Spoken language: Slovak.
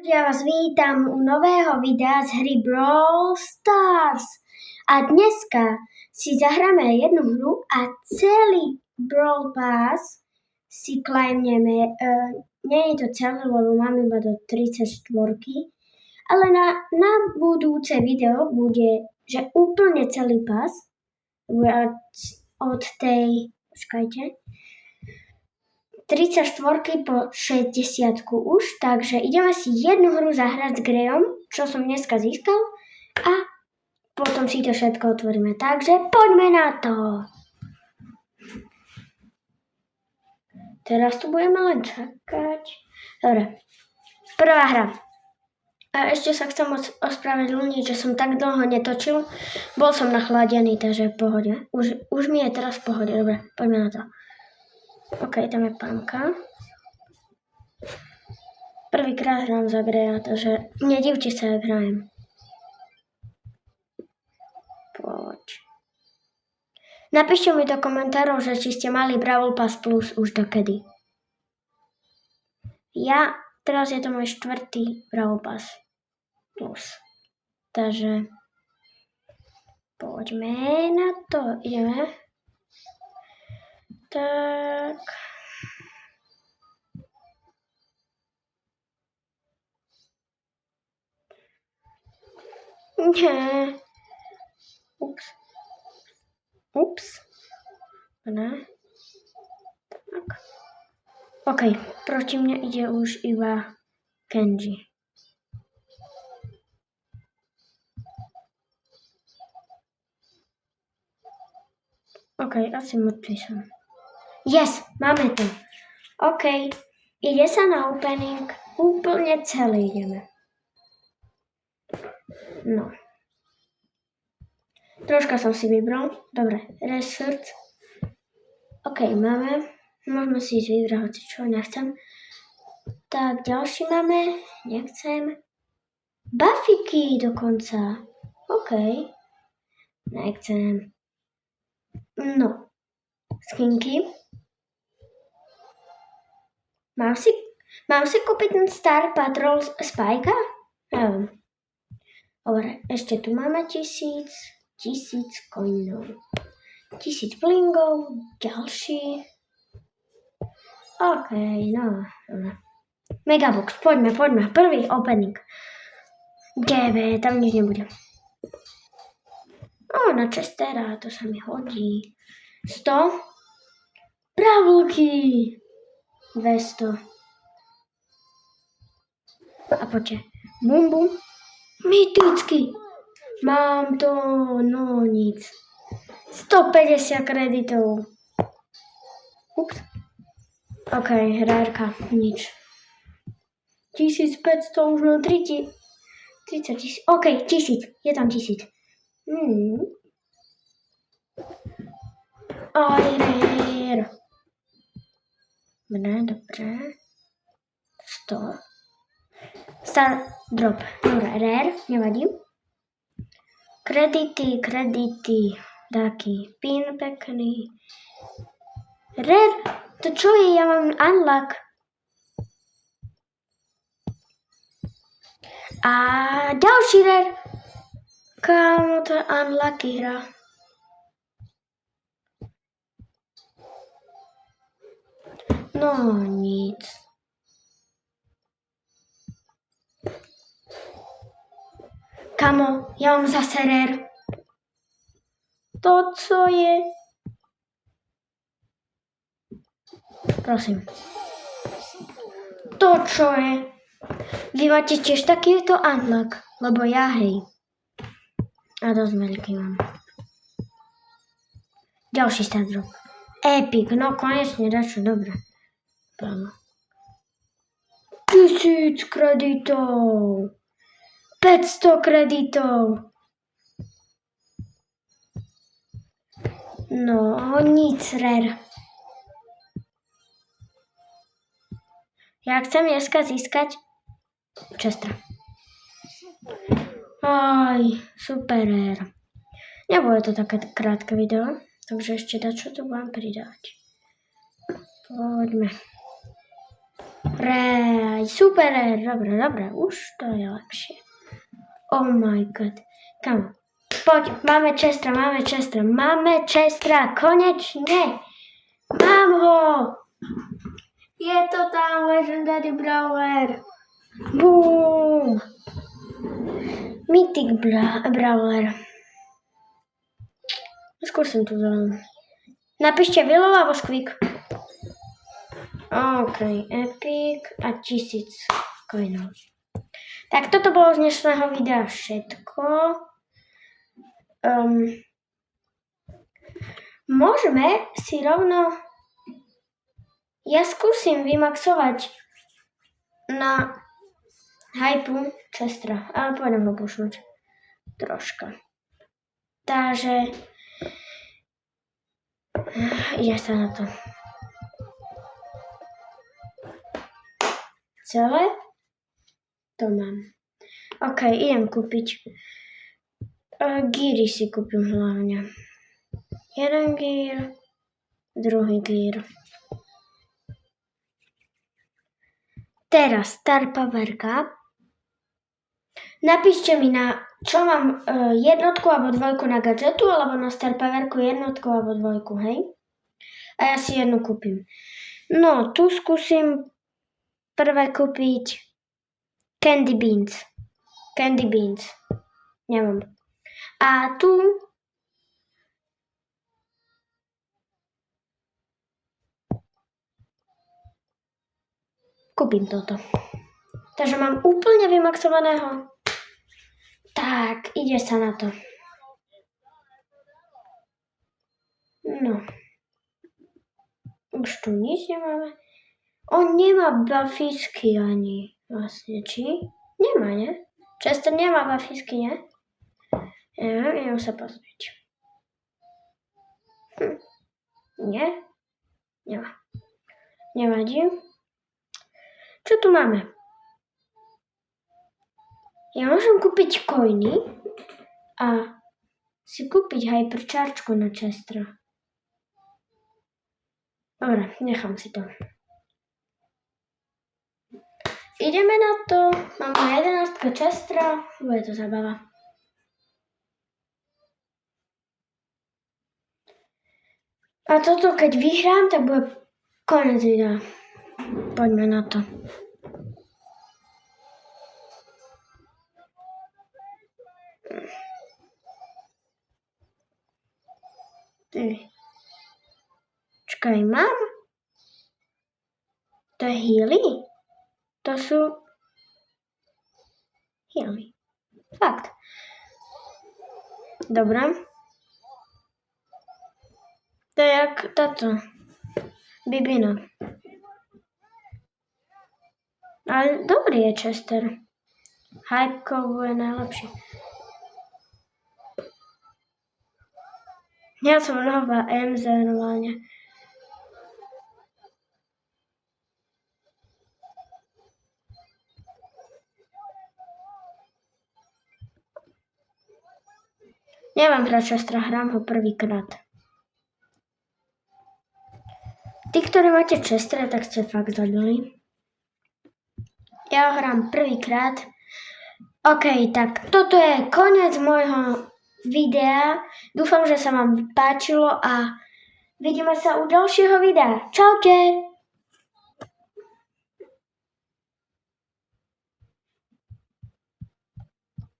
Ja vás vítam u nového videa z hry Brawl Stars. A dneska si zahráme jednu hru a celý Brawl Pass si claimneme. Nie je to celé, lebo mám iba do 34, ale na budúce video bude, že úplne celý pas bude od tej, počkajte, 34 po 60 už, takže ideme si jednu hru zahrať s Grejom, čo som dneska získal a potom si to všetko otvoríme. Takže poďme na to! Teraz tu budeme len čakať. Dobre, prvá hra. A ešte sa chcem ospravedlniť, že som tak dlho netočil. Bol som nachladený, takže v pohode. Už mi je teraz v pohode. Dobre, poďme na to. OK, tam je pánka. Prvýkrát hrám za Greja, takže nedivte sa, jak hrajem. Poď. Napíšte mi do komentárov, že či ste mali Brawl Pass Plus už dokedy. Ja, teraz je to môj 4. Brawl Pass Plus. Takže poďme na to. Ideme. Tak. Nie. Ups. Ne. Tak. OK, proti mne ide už iba Kenji. OK, asi mŕtvy som. Yes, máme to. OK, ide sa na opening. Úplne celý ideme. No. Troška som si vybral. Dobre, research. OK, máme. Môžeme si ísť vybrať hoci čo, nechcem. Tak, ďalší máme. Nechcem. Buffyky dokonca. OK. Nechcem. No. Skinky. Mám si kúpiť ten Star Patrol Spajka? Neviem. Dobre, ešte tu máme 1000 coinov. 1000 blingov, ďalší. OK, no. Megabox, poďme. Prvý opening. GV, tam nič nebude. Na Chestera, to sa mi hodí. 100. Bravlky. 200. A poďte. Bum, bum. Myticky. Mám to, no nic. 150 kreditov. Ups. OK, rárka, nič. 1500, už mám 30 000. OK, 1000, je tam 1000. Aj, rare. Dobre. 100. Star drop. Dobre, rare, nevadí. Kredity. Taký pin pekný. Rare, to čo je? Ja mám unlock. A ďalší rare. Kámo, to je unlucky hra. No nic. Kamo, ja mám zase rare. To, co je... Prosím. To, čo je... Vy máte tiež takýto unlock, lebo ja hej. A dosť veľký mám. Ďalší star drop. Epic, no konečne dačo, dobre. Plno. 1000 kreditov. 500 kreditov. No, nic rare. Ja chcem dneska získať Chestera. Aj, super rare. Nebude to také krátke video, takže ešte dačo tu budem pridať. Poďme. Super, dobre, už to je lepšie. Oh my god. Kamo, poď, máme Chestera, konečne. Mám ho. Je to tam Legendary Brawler. Boom. Mythic Brawler. Skúsim tu zelený. Napíšte Willow alebo Squeak. OK, Epic a 1000 coinov. Tak toto bolo z dnešného videa všetko. Môžeme si rovno... Ja skúsim vymaxovať na hypu Chestera, ale pôjdem ho pušnúť troška. Takže ide sa na to. Celé to mám. OK, idem kúpiť. Gíry si kúpim hlavne. Jeden gír, druhý gír. Teraz Star Powerka. Napíšte mi na čo mám jednotku alebo dvojku na gadžetu, alebo na Star Powerku jednotku alebo dvojku, hej? A ja si jednu kúpim. No, tu skúsim prvé kúpiť Candy Beans. Nemám. A tu kúpim toto. Takže mám úplne vymaxovaného. Tak, ide sa na to. No. Už tu nič nemáme. On nemá buffisky ani. Vlastne, či? Nemá, ne? Chester nemá buffisky, ne? Ja idem sa pozrieť. Nie? Nemá. Nevadí. Čo tu máme? Ja môžem kúpiť coiny a si kúpiť hyperchargeku na Chestera. Dobre, nechám si to. Ideme na to. Mám 11 Chestera. Bude to zabava. A toto keď vyhrám, tak bude koniec videa. Poďme na to. Čakaj, mám? To je healy? To sú healy. Fakt. Dobre. To je jak táto. Bibina. Ale dobrý je Chester. Hypekov bude najlepší. Ja som nová MZ normálne. Nemám hrať Chestera, hrám ho prvýkrát. Tí, ktorí máte Chestera, tak ste fakt zabili. Ja ho hrám prvýkrát. OK, tak toto je koniec môjho videa. Dúfam, že sa vám páčilo a vidíme sa u ďalšieho videa. Čaute!